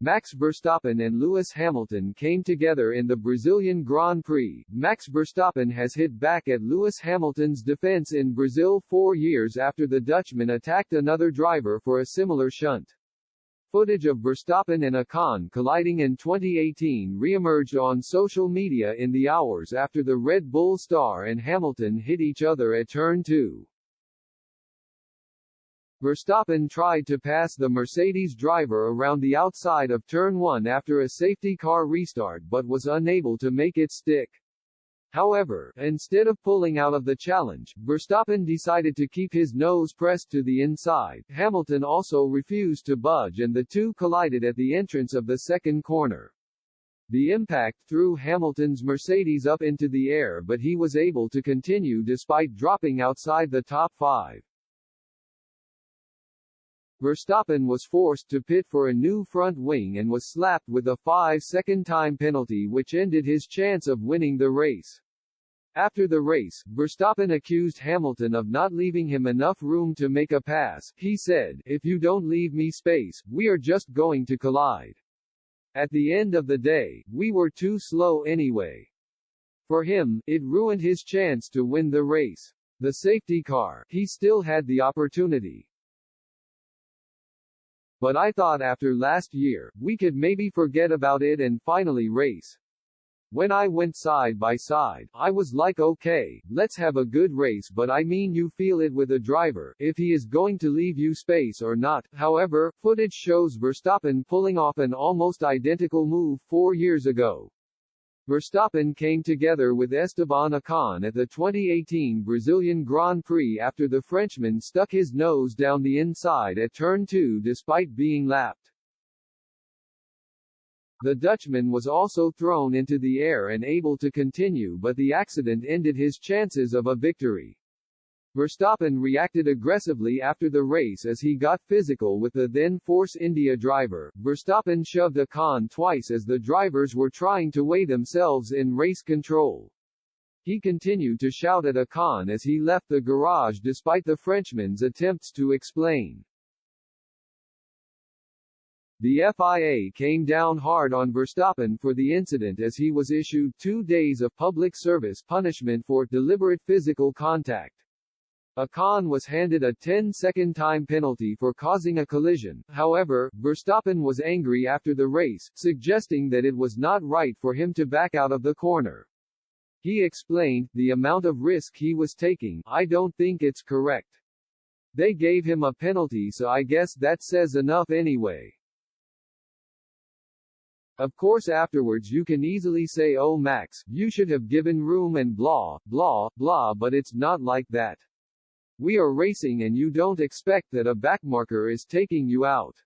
Max Verstappen and Lewis Hamilton came together in the Brazilian Grand Prix. Max Verstappen has hit back at Lewis Hamilton's defense in Brazil 4 years after the Dutchman attacked another driver for a similar shunt. Footage of Verstappen and Ocon colliding in 2018 re-emerged on social media in the hours after the Red Bull star and Hamilton hit each other at Turn 2. Verstappen tried to pass the Mercedes driver around the outside of Turn 1 after a safety car restart but was unable to make it stick. However, instead of pulling out of the challenge, Verstappen decided to keep his nose pressed to the inside. Hamilton also refused to budge and the two collided at the entrance of the second corner. The impact threw Hamilton's Mercedes up into the air, but he was able to continue despite dropping outside the top 5. Verstappen was forced to pit for a new front wing and was slapped with a 5-second time penalty which ended his chance of winning the race. After the race, Verstappen accused Hamilton of not leaving him enough room to make a pass. He said, "If you don't leave me space, we are just going to collide. At the end of the day, we were too slow anyway." For him, it ruined his chance to win the race. The safety car, he still had the opportunity. But I thought after last year, we could maybe forget about it and finally race. When I went side by side, I was like, okay, let's have a good race, but I mean you feel it with a driver, if he is going to leave you space or not. However, footage shows Verstappen pulling off an almost identical move 4 years ago. Verstappen came together with Esteban Ocon at the 2018 Brazilian Grand Prix after the Frenchman stuck his nose down the inside at Turn 2 despite being lapped. The Dutchman was also thrown into the air and able to continue, but the accident ended his chances of a victory. Verstappen reacted aggressively after the race as he got physical with the then Force India driver. Verstappen shoved Ocon twice as the drivers were trying to weigh themselves in race control. He continued to shout at Ocon as he left the garage despite the Frenchman's attempts to explain. The FIA came down hard on Verstappen for the incident as he was issued 2 days of public service punishment for deliberate physical contact. Ocon was handed a 10-second time penalty for causing a collision. However, Verstappen was angry after the race, suggesting that it was not right for him to back out of the corner. He explained, "The amount of risk he was taking, I don't think it's correct. They gave him a penalty, so I guess that says enough anyway." Of course afterwards you can easily say, "Oh Max, you should have given room and blah, blah, blah," but it's not like that. We are racing and you don't expect that a backmarker is taking you out.